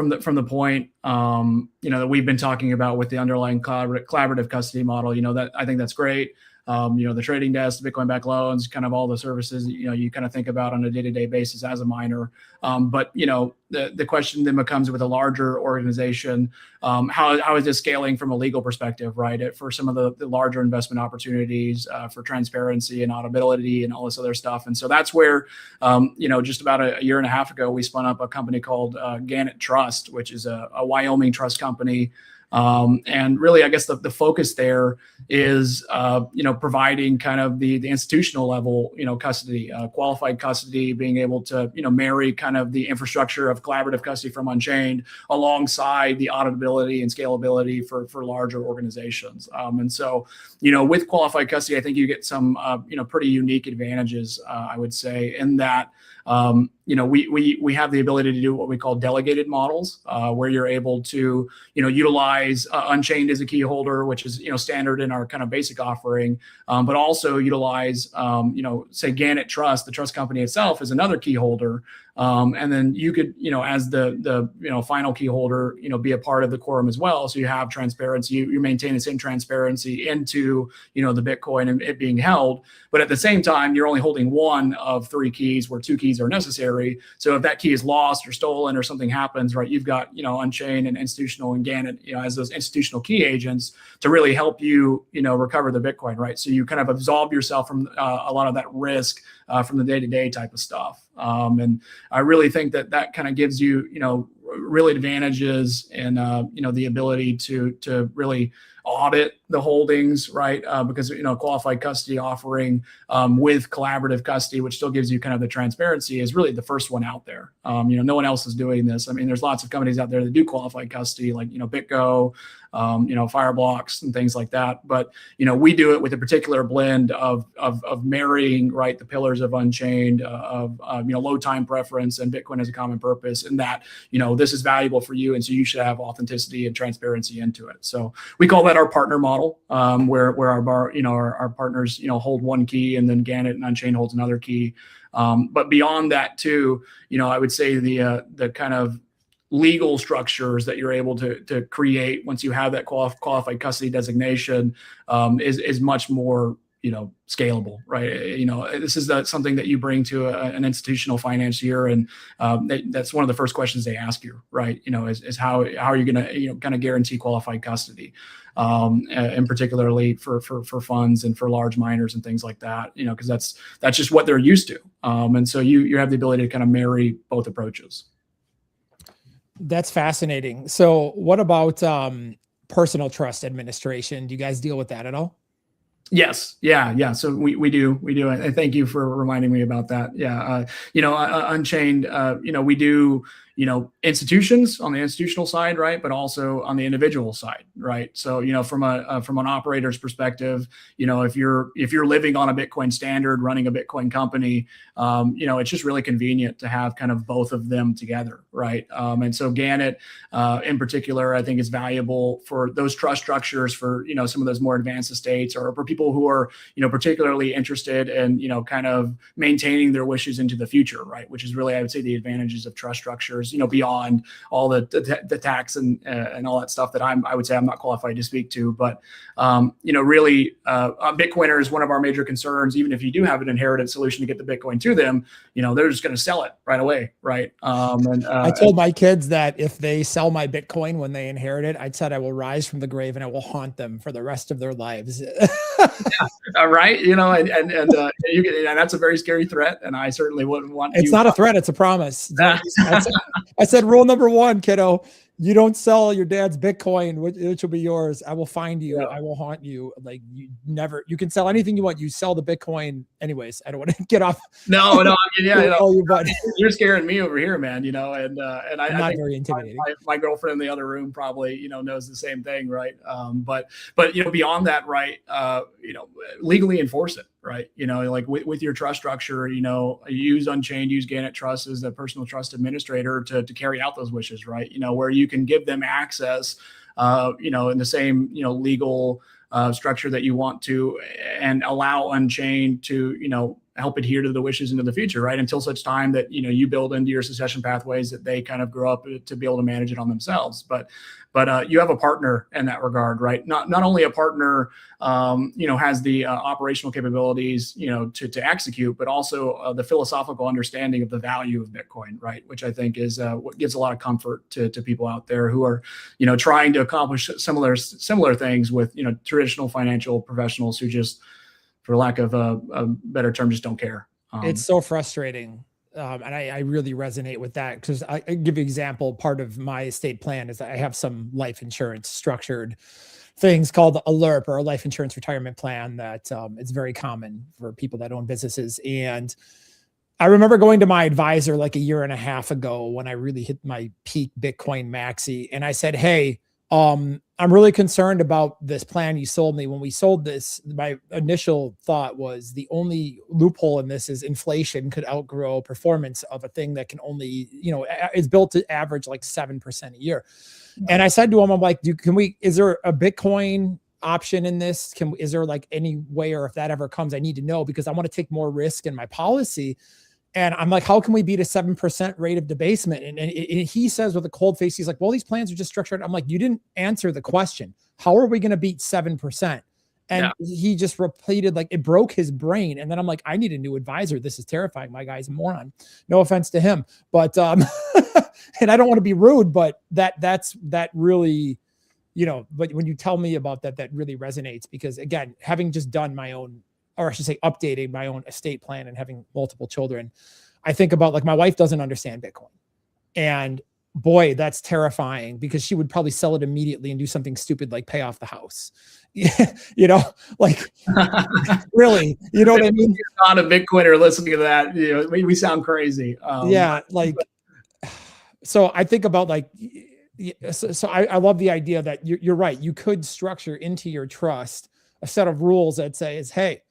the point, that we've been talking about with the underlying collaborative custody model, that I think that's great. The trading desk, Bitcoin-backed loans, kind of all the services, you kind of think about on a day-to-day basis as a miner. But, the question then becomes, with a larger organization, how is this scaling from a legal perspective, right? For some of the larger investment opportunities, for transparency and auditability and all this other stuff. And so that's where, just about a year and a half ago, we spun up a company called Gannett Trust, which is a Wyoming trust company. And really, I guess the focus there is, providing kind of the institutional level, custody, qualified custody, being able to, marry kind of the infrastructure of collaborative custody from Unchained alongside the auditability and scalability for larger organizations. And so, with qualified custody, I think you get some, pretty unique advantages, I would say, in that, we have the ability to do what we call delegated models, where you're able to, utilize Unchained as a key holder, which is, standard in our kind of basic offering, but also utilize, say Gannett Trust, the trust company itself, is another key holder. And then you could, as the final key holder, be a part of the quorum as well. So you have transparency, you maintain the same transparency into, the Bitcoin and it being held. But at the same time, you're only holding one of 3 keys where 2 keys are necessary. So if that key is lost or stolen or something happens, right, you've got, Unchained and institutional and Gannett, as those institutional key agents to really help you, recover the Bitcoin, right? So you kind of absolve yourself from a lot of that risk from the day-to-day type of stuff. And I really think that kind of gives you, real advantages and, the ability to really audit the holdings, right? Because, qualified custody offering with collaborative custody, which still gives you kind of the transparency, is really the first one out there. No one else is doing this. I mean, there's lots of companies out there that do qualified custody, like, BitGo, Fireblocks and things like that. But, we do it with a particular blend of marrying, right, the pillars of Unchained, low time preference and Bitcoin as a common purpose, and that, this is valuable for you. And so you should have authenticity and transparency into it. So we call that our partner model, where our partners, hold one key, and then Gannett and Unchained holds another key. But beyond that too, I would say the kind of legal structures that you're able to create once you have that qualified custody designation is much more, scalable, right? This is something that you bring to an institutional financier, and that's one of the first questions they ask you, right? Is how are you going to, kind of guarantee qualified custody, and particularly for funds and for large miners and things like that, because that's just what they're used to. And so you have the ability to kind of marry both approaches. That's fascinating. So what about personal trust administration? Do you guys deal with that at all? Yes. Yeah. So we do. And thank you for reminding me about that. Yeah. Unchained, we do, institutions on the institutional side, right? But also on the individual side, right? So, from an operator's perspective, if you're living on a Bitcoin standard, running a Bitcoin company, it's just really convenient to have kind of both of them together, right? And so Gannett, in particular, I think is valuable for those trust structures for, some of those more advanced estates, or for people who are, particularly interested in, kind of maintaining their wishes into the future, right? Which is really, I would say, the advantages of trust structures, beyond all the tax and all that stuff that I would say I'm not qualified to speak to. But, really, Bitcoiner is one of our major concerns. Even if you do have an inherited solution to get the Bitcoin to them, they're just going to sell it right away, right? I told my kids that if they sell my Bitcoin when they inherit it, I said I will rise from the grave and I will haunt them for the rest of their lives. Yeah, right. And that's a very scary threat. And I certainly wouldn't want. It's not a threat. It's a promise. I said, rule number 1, kiddo, you don't sell your dad's Bitcoin, which will be yours. I will find you. Yeah. I will haunt you. Like, you can sell anything you want. You sell the Bitcoin anyways. I don't want to get off. No. I mean, you're scaring me over here, man, and I'm not very intimidating. My girlfriend in the other room probably, knows the same thing. Right. But beyond that, right. Legally enforce it. Right. Like with your trust structure, use Unchained, use Gannett Trust as the personal trust administrator to carry out those wishes. Right. Where you can give them access, in the same, legal structure that you want to, and allow Unchained to, help adhere to the wishes into the future, right? Until such time that, you build into your succession pathways that they kind of grow up to be able to manage it on themselves. But you have a partner in that regard, right? Not only a partner, has the operational capabilities, to execute, but also the philosophical understanding of the value of Bitcoin, right? Which I think is what gives a lot of comfort to people out there who are, trying to accomplish similar things with, traditional financial professionals who just, for lack of a better term, just don't care. It's so frustrating. And I really resonate with that because I give you an example. Part of my estate plan is that I have some life insurance structured things called a LIRP, or a life insurance retirement plan, that it's very common for people that own businesses. And I remember going to my advisor like a year and a half ago when I really hit my peak Bitcoin maxi. And I said, hey, I'm really concerned about this plan you sold me. When we sold this, my initial thought was the only loophole in this is inflation could outgrow performance of a thing that can only, is built to average like 7% a year. And I said to him, I'm like, is there a Bitcoin option in this? Is there like any way, or if that ever comes, I need to know because I want to take more risk in my policy. And I'm like, how can we beat a 7% rate of debasement? And he says with a cold face, he's like, well, these plans are just structured. I'm like, you didn't answer the question. How are we going to beat 7%? And he just repeated, like, it broke his brain. And then I'm like, I need a new advisor. This is terrifying. My guy's a moron. No offense to him, but, and I don't want to be rude, but that really, but when you tell me about that, that really resonates because again, having just done my own, or I should say updating my own estate plan and having multiple children, I think about like my wife doesn't understand Bitcoin. And boy, that's terrifying because she would probably sell it immediately and do something stupid like pay off the house. Like really, you know what I mean? You're not a Bitcoiner listening to that. We sound crazy. So I think about like, so I love the idea that you're right. You could structure into your trust a set of rules that says, hey,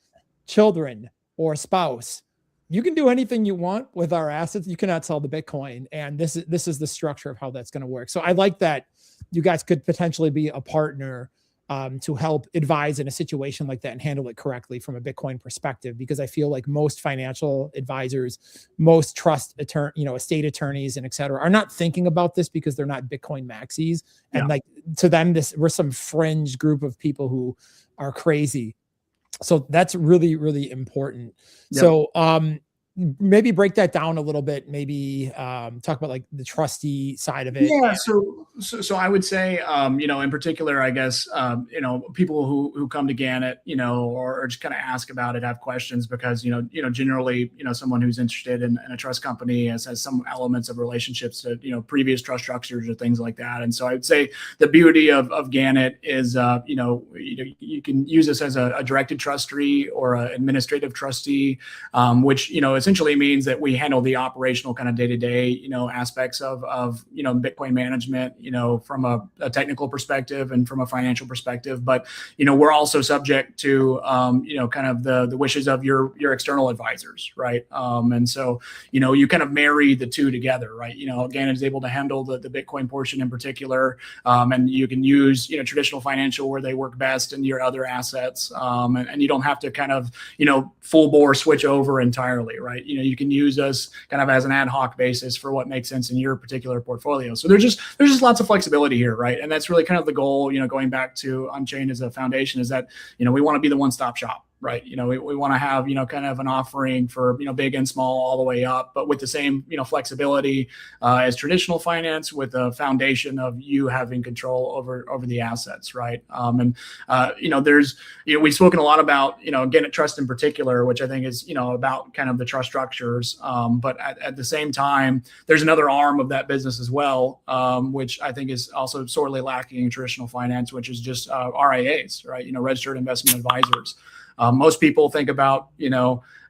children or spouse, you can do anything you want with our assets. You cannot sell the Bitcoin. And this is the structure of how that's going to work. So I like that you guys could potentially be a partner to help advise in a situation like that and handle it correctly from a Bitcoin perspective, because I feel like most financial advisors, most estate attorneys and et cetera are not thinking about this because they're not Bitcoin maxis. And like to them, we're some fringe group of people who are crazy. So that's really, really important. Yep. So maybe break that down a little bit, maybe talk about like the trustee side of it. Yeah. So I would say, in particular, I guess, people who come to Gannett, or just kind of ask about it, have questions because, generally, someone who's interested in a trust company has some elements of relationships to, previous trust structures or things like that. And so I would say the beauty of Gannett is, you can use this as a directed trustee or an administrative trustee, which, essentially means that we handle the operational kind of day-to-day, aspects of Bitcoin management, from a technical perspective and from a financial perspective. But, we're also subject to, kind of the wishes of your external advisors, right? And so, you kind of marry the two together, right? Gannett is able to handle the Bitcoin portion in particular, and you can use, traditional financial where they work best and your other assets, and you don't have to kind of, full bore switch over entirely, right? You can use us kind of as an ad hoc basis for what makes sense in your particular portfolio. So there's just lots of flexibility here, right? And that's really kind of the goal, going back to Unchained as a foundation, is that, we want to be the one-stop shop, right? We want to have, kind of an offering for, big and small all the way up, but with the same, flexibility as traditional finance, with a foundation of you having control over the assets, right? There's, we've spoken a lot about, Gannett Trust in particular, which I think is, about kind of the trust structures. But at the same time, there's another arm of that business as well, which I think is also sorely lacking in traditional finance, which is just RIAs, right? Registered investment advisors. Most people think about,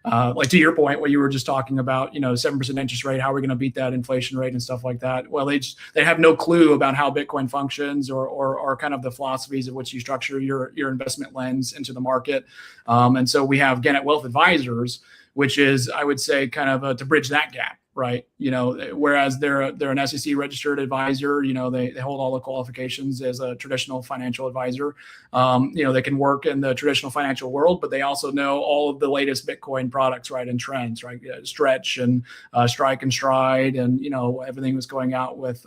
like to your point, what you were just talking about, 7% interest rate, how are we going to beat that inflation rate and stuff like that? Well, they have no clue about how Bitcoin functions or kind of the philosophies of which you structure your investment lens into the market. And so we have Gannett Wealth Advisors, which is, I would say, kind of to bridge that gap. Right. Whereas they're an SEC registered advisor, they hold all the qualifications as a traditional financial advisor. They can work in the traditional financial world, but they also know all of the latest Bitcoin products, right, and trends, right? Stretch and Strike and Stride, and everything that's going out with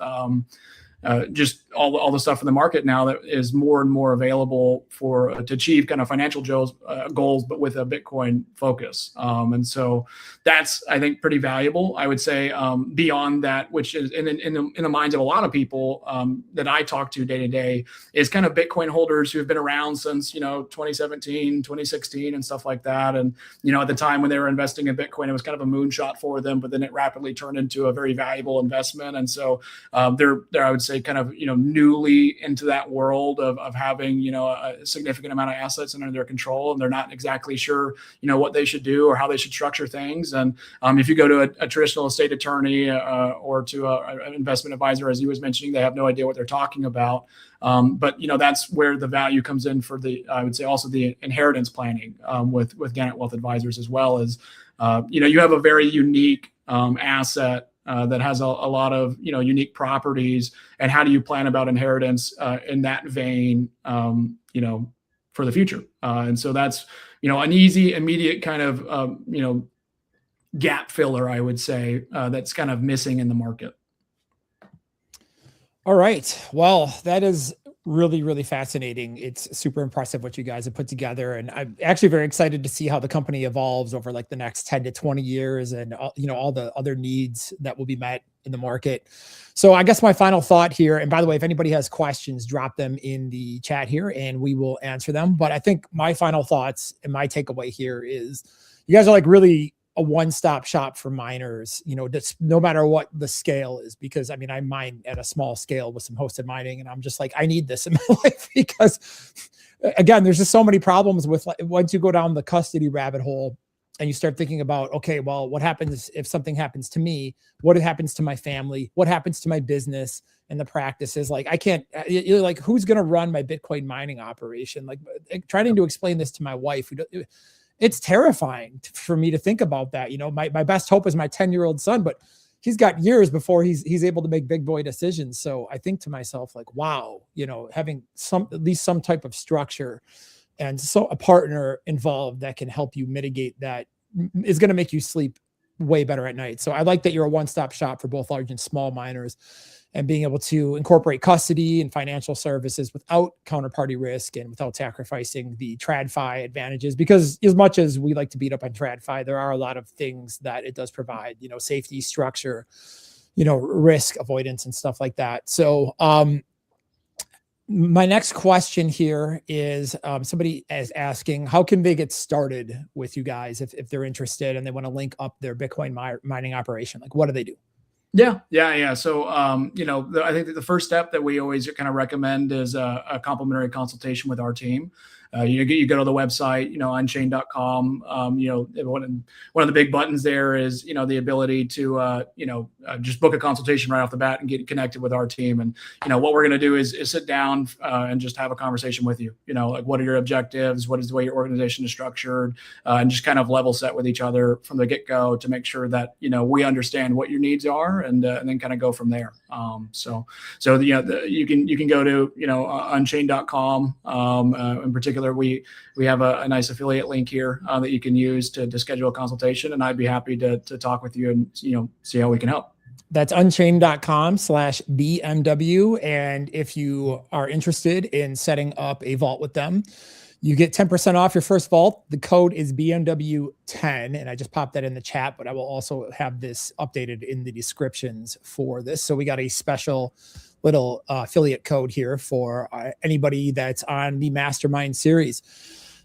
just all the stuff in the market now that is more and more available for to achieve kind of financial goals, but with a Bitcoin focus. And so that's, I think, pretty valuable. I would say beyond that, which is in the minds of a lot of people that I talk to day to day, is kind of Bitcoin holders who have been around since 2017, 2016, and stuff like that. And at the time when they were investing in Bitcoin, it was kind of a moonshot for them, but then it rapidly turned into a very valuable investment. And so they're I would say kind of newly into that world of having a significant amount of assets under their control, and they're not exactly sure what they should do or how they should structure things. And if you go to a traditional estate attorney or to an investment advisor, as he was mentioning, they have no idea what they're talking about. But that's where the value comes in for I would say also the inheritance planning with Gannett Wealth Advisors, as well as you have a very unique asset that has a lot of unique properties, and how do you plan about inheritance in that vein for the future. And so that's an easy, immediate kind of gap filler, I would say, that's kind of missing in the market. All right. Well, that is really, really fascinating. It's super impressive what you guys have put together. And I'm actually very excited to see how the company evolves over like the next 10 to 20 years and, all the other needs that will be met in the market. So I guess my final thought here, and by the way, if anybody has questions, drop them in the chat here and we will answer them. But I think my final thoughts and my takeaway here is you guys are like really a one-stop shop for miners, that's no matter what the scale is, because I mine at a small scale with some hosted mining, and I'm just like, I need this in my life, because again, there's just so many problems with once you go down the custody rabbit hole and you start thinking about, okay, well, what happens if something happens to me? What happens to my family? What happens to my business and the practices? Like, I can't, you're like, who's going to run my Bitcoin mining operation? Like trying to explain this to my wife, it's terrifying for me to think about that. My best hope is my 10-year-old son, but he's got years before he's able to make big boy decisions. So I think to myself, like, wow, having at least some type of structure and so a partner involved that can help you mitigate that is going to make you sleep way better at night. So I like that you're a one-stop shop for both large and small miners, and being able to incorporate custody and financial services without counterparty risk and without sacrificing the TradFi advantages. Because as much as we like to beat up on TradFi, there are a lot of things that it does provide, safety, structure, risk avoidance and stuff like that. So my next question here is somebody is asking, how can they get started with you guys if they're interested and they want to link up their Bitcoin mining operation? Like, what do they do? Yeah. So, I think that the first step that we always kind of recommend is a complimentary consultation with our team. You go to the website, unchained.com. One of the big buttons there is, the ability to, just book a consultation right off the bat and get connected with our team. And, what we're going to do is sit down and just have a conversation with you. Like, what are your objectives? What is the way your organization is structured? And just kind of level set with each other from the get-go to make sure that, we understand what your needs are, and then kind of go from there. So you can go to, unchained.com. In particular, we have a nice affiliate link here that you can use to schedule a consultation, and I'd be happy to talk with you and see how we can help. That's unchained.com/BMW. And if you are interested in setting up a vault with them, you get 10% off your first vault. The code is BMW10, and I just popped that in the chat, but I will also have this updated in the descriptions for this. So we got a special little affiliate code here for anybody that's on the MasterMINED series.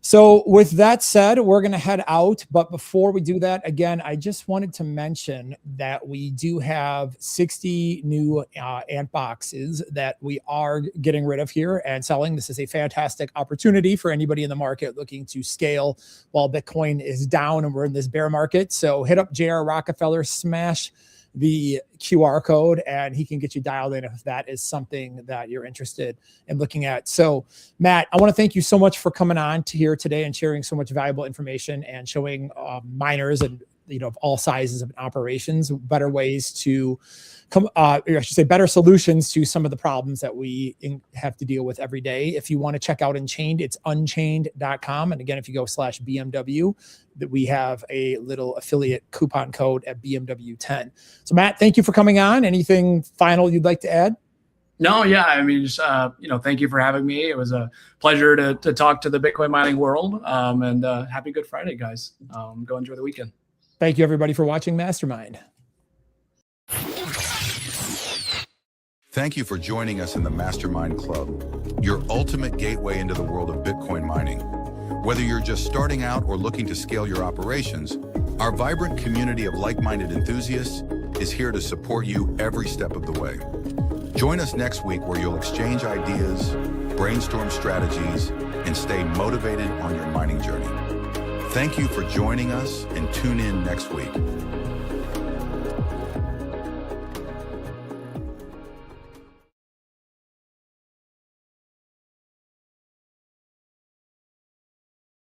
So with that said, we're going to head out. But before we do that, again, I just wanted to mention that we do have 60 new ant boxes that we are getting rid of here and selling. This is a fantastic opportunity for anybody in the market looking to scale while Bitcoin is down and we're in this bear market. So hit up JR Rockefeller, smash the QR code, and he can get you dialed in if that is something that you're interested in looking at. So Matt, I want to thank you so much for coming on to here today and sharing so much valuable information and showing miners and of all sizes of operations better ways to come, I should say better solutions to some of the problems that we have to deal with every day. If you want to check out Unchained, it's unchained.com. And again, if you go /BMW, that we have a little affiliate coupon code at BMW10. So Matt, thank you for coming on. Anything final you'd like to add? No, yeah, I mean, just thank you for having me. It was a pleasure to talk to the Bitcoin mining world. And happy Good Friday, guys. Go enjoy the weekend. Thank you, everybody, for watching MasterMind. Thank you for joining us in the MasterMIND Club, your ultimate gateway into the world of Bitcoin mining. Whether you're just starting out or looking to scale your operations, our vibrant community of like-minded enthusiasts is here to support you every step of the way. Join us next week where you'll exchange ideas, brainstorm strategies, and stay motivated on your mining journey. Thank you for joining us, and tune in next week.